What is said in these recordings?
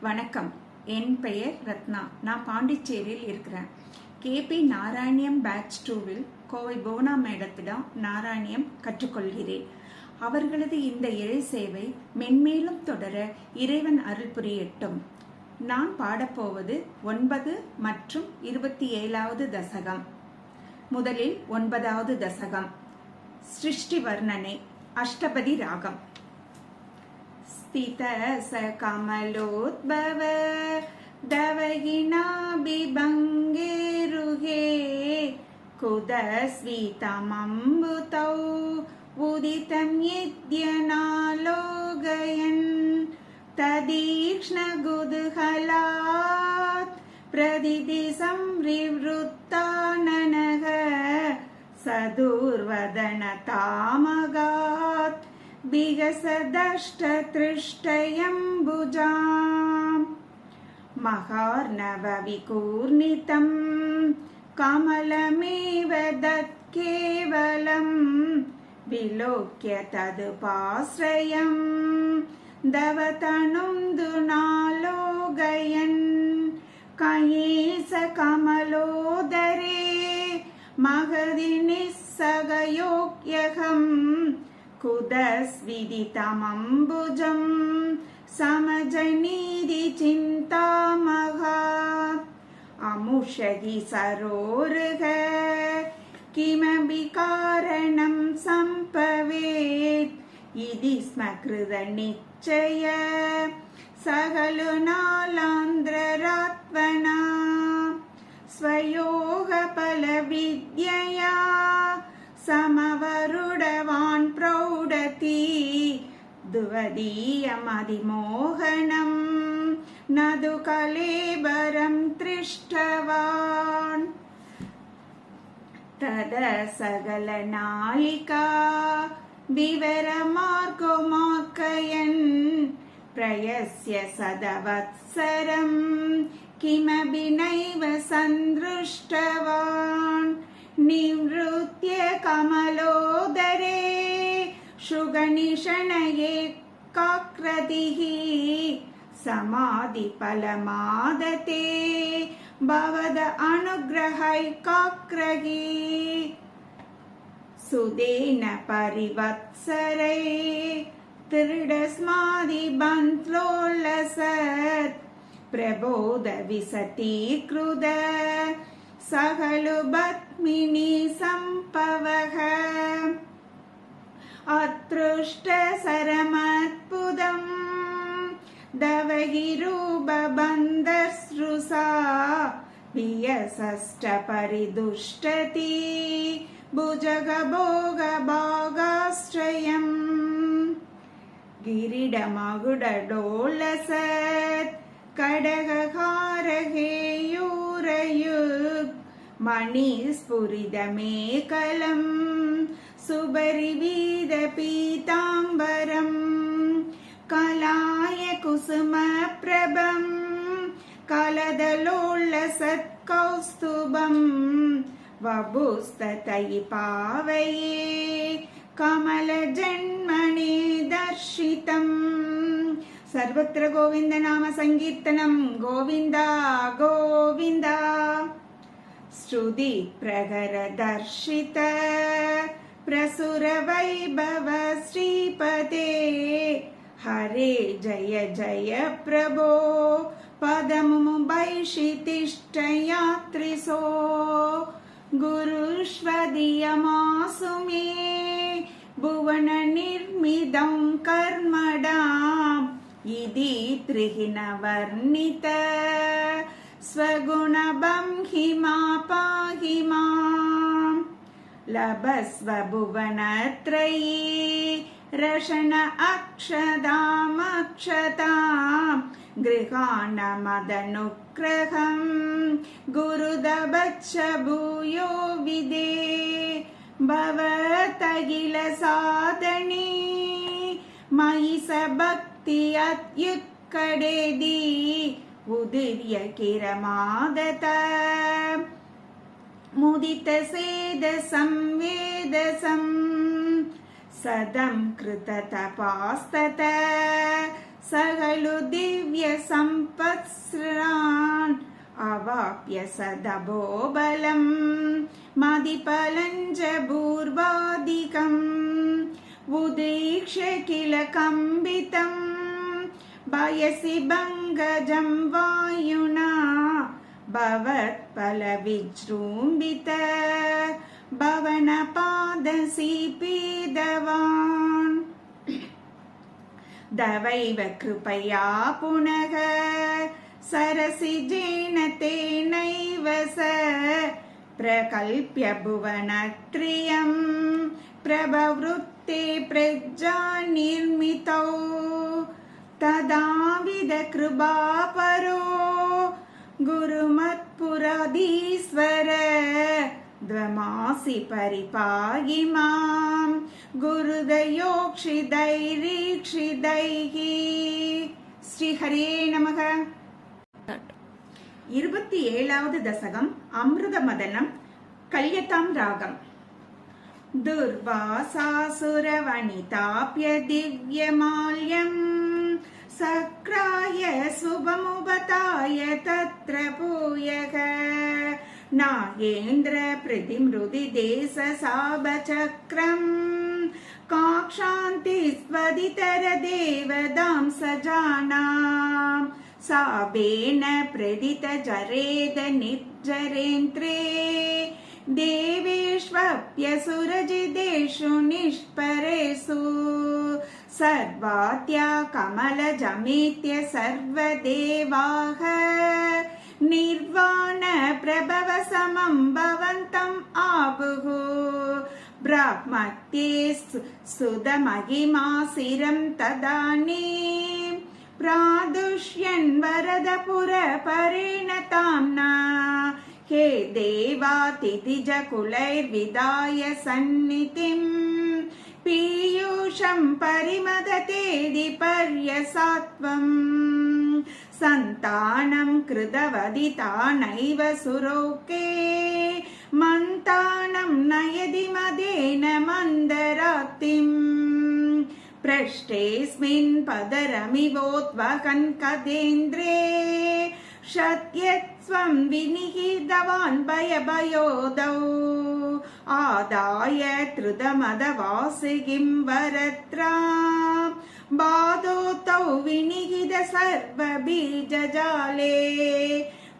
வணக்கம். என் பெயர் ரத்னா. நான் பாண்டிச்சேரியில் இருக்கிறேன். கேபி நாராயணியம் பேட்ச் 2வில் கோவை புவனா மேடத்திடம் நாராயணியம் கற்றுக்கொள்கிறேன். அவர்களது இந்த இறை சேவை மென்மேலும் தொடர இறைவன் அருள் புரியட்டும். நான் பாடப்போவது 9 மற்றும் 27வது தசகம். முதலில் 9வது தசகம், சிருஷ்டி வர்ணனை, அஷ்டபதி ராகம். स्थित स कमलोद्भव दवगिनाभिभङ्गेरुहे कुदस्वितमम्बुतौ उदितं यद्यनालोकयन् तदीक्ष्णकुतूहलात् प्रदिदिसंविवृत्ताननः सदुर्वदनतामगात् बिगसदष्टतृष्टयम्बुजाम् महार्णवविकूर्णितं कमलमेव तत्केवलं विलोक्य तदुपाश्रयं दवतनुं दुनालोकयन् कयेस कमलोदरे महदि निस्सगयोग्यहम् कुदस्विदितमम्बुजं समजनीति चिन्तामहा अमुषहि सरोरुह किमपि कारणं सम्भवेत् इति स्म कृतनिश्चय सकलु नालान्द्ररात्मना स्वयोगफलविद्यया समवरुडवान् प्रौढति दुवदीयमधिमोहनं नदु कलेबरं दृष्टवान् तदा सकलनालिका विवरमार्गमार्गयन् प्रयस्य सदवत्सरं किमपि नैव सन्दृष्टवान् निवृत्य कमलोदरे शुगनिशनये काक्रतिः समाधिफलमादते भवद अनुग्रहैकाग्रही सुदेन परिवत्सरे दृढस्मादिबन्ध्लोलसत् प्रबोधविसतीकृत सकलु बत्मिनी सम्पवः अतृष्टसरमद्भुतं दवगिरूपबन्धसृसा वियसष्टपरिदुष्टति भुजगभोगभागाश्रयम् गिरिडमकुडडोलसत् कडगहारहेयूरयुक् मणिस्फुरितमेकलं सुबरिवीदपीताम्बरं कलाय कुसुमप्रभं कलदलोलसत्कौस्तुभं वपुस्ततयि पावये कमलजन्मने दर्शितम् सर्वत्र गोविन्द नाम संकीर्तनं गोविन्दा गोविन्दा श्रुति प्रगर दर्शित प्रसुर वैभव श्रीपते हरे जय जय प्रभो पदमुभैषितिष्ठ यात्रिसो गुरुष्वदीयमासु मे भुवन निर्मिदं कर्मणाम् इति त्रिहिन वर्णित स्वगुणबं हिमा पाहि माम् लभस्व भुवनत्रयी रशन अक्षतामक्षतां गृहाणमदनुग्रहं गुरुदवच्च भूयो विदे भवतगिल साधने मयि सबक्ति अत्युत्कडेदि उदीर्य किरमादत मुदित सेद संवेदसं सदं कृत तपास्तत सगलु दिव्य संपत्सृणान् अवाप्य सदभोबलं मदिपलञ्च भूर्वादिकम् उदीक्ष्य किल कम्बितं भयसि भङ्गजं वायुना भवत्फलविजृम्भित भवनपादसीपीदवान् दवैव कृपया पुनः सरसिजेन तेनैव स प्रकल्प्य भुवनत्रयं प्रभवृत्ते प्रज्ञानिर्मितौ तदाविद कृपापरो गुरुमत्पुराधीश्वर द्वमासि परिपाहि मां गुरुदयोक्षिदैरीक्षिदैः ஸ்ரீஹரே நமக. 27வது தசகம் அமிர்த மதனம் கல்யதாம் ராகம். दुर्वासासुरवनिताप्य दिव्यमाल्यं सक्राय शुभमुपताय तत्र भूयः नागेन्द्र प्रतिमृदि देशसाभचक्रं काक्षान्तिस्वदितर देवदां सजानां साबेन प्रदित जरेद निर्जरेन्द्रे देवेष्वप्यसुरजिदेषु निष्परेषु सर्वात्या कमलजमेत्य सर्वदेवाः निर्वाण प्रभव समं भवन्तम् आपुः ब्राह्मत्ये सुदमहिमासिरं तदानीं प्रादुष्यन् वरदपुर परिणताम्ना हे देवातिथिजकुलैर्विदाय सन्निधिं पीयूषं परिमदतेदि पर्यसात्वं सन्तानं कृतवदिता नैव सुरोके मन्तानं नयति मदेन मन्दरातिं पृष्ठेऽस्मिन् पदरमिवोद्वहन् कदेन्द्रे शत्यत्वं विनिहितवान् भयभयोदौ आदाय धृतमदवासिकिं वरत्रां बाधोतौ विनिहित सर्वबीजजाले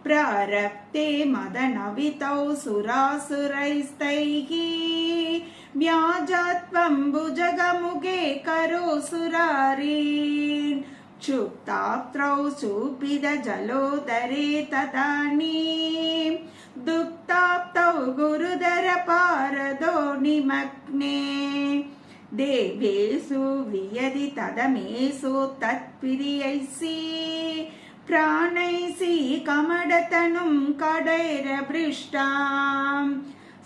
प्रारब्धे मदनवितौ सुरासुरैस्तैः व्याजत्वं भुजगमुखे करोऽसुरारीन् क्षुप्ताप्त्रौ चूपितजलोदरे तदानीं दुक्ताप्तौ गुरुधर पारदो निमग्ने देवेषु वियदि तदमेषु तत्प्रियैषि प्राणैषि कमडतनुं कडैरभृष्टां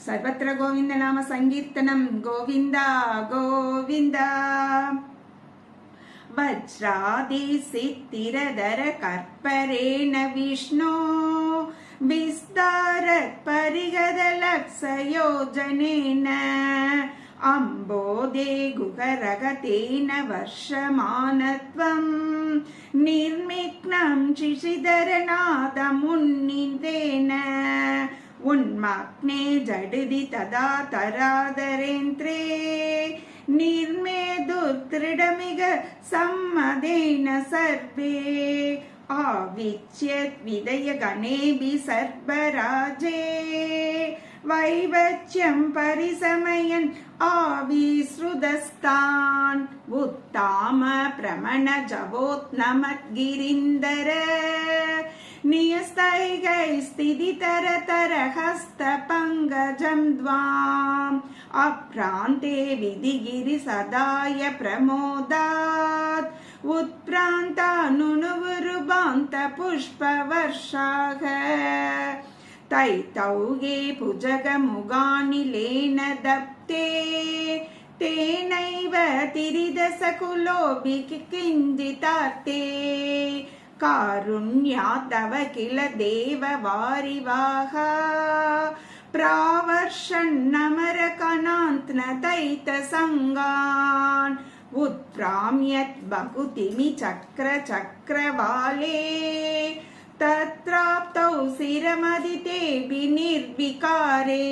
सर्वत्र गोविन्द नाम संकीर्तनं गोविन्द गोविन्द वज्रादिसिद्धिरधर कर्परेण विष्णो विस्तारत् परिगतलक्षयोजनेन अम्बोदे गुहरगतेन वर्षमानत्वं निर्विघ्नं शिशिधरनादमुन्नितेन उन्मग्ने जडिति तदा तरादरेन्द्रे निर्मेदुर्दृढमिग सम्मदेन सर्वे आविच्यत् विदय गणेभिः सर्वराजे वैवच्यं परिसमयन् आविसृतस्तान् उत्ताम प्रमण जवोत्नमद्गिरिन्दर नियस्तैगै स्थितितरतर हस्तपङ्कजं द्वाम् अप्रान्ते विधिगिरि सदाय प्रमोदात् उत्प्रान्तानुनुवरुबान्त पुष्पवर्षाः तैतौगे भुजगमुगानिलेन दप्ते तेनैव तिरिदसकुलोऽपि किञ्चितार्ते कारुण्यादव किल देववारिवाः प्रावर्षन्नमरकनान्त्नदैतसङ्गान् उत्प्राम्यत् बहुतिमि चक्र चक्रवाले तत्राप्तौ शिरमदितेऽपि निर्विकारे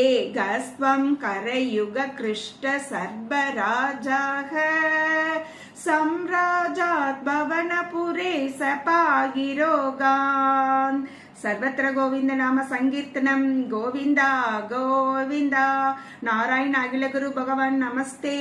एकस्त्वं करयुगकृष्ट सर्वराजाः सम्राजात् भवनपुरे स पाहि रोगान् सर्वत्र गोविंद नाम संकीर्तनम गोविंदा गोविंदा नारायण अखिल गुरु भगवान नमस्ते।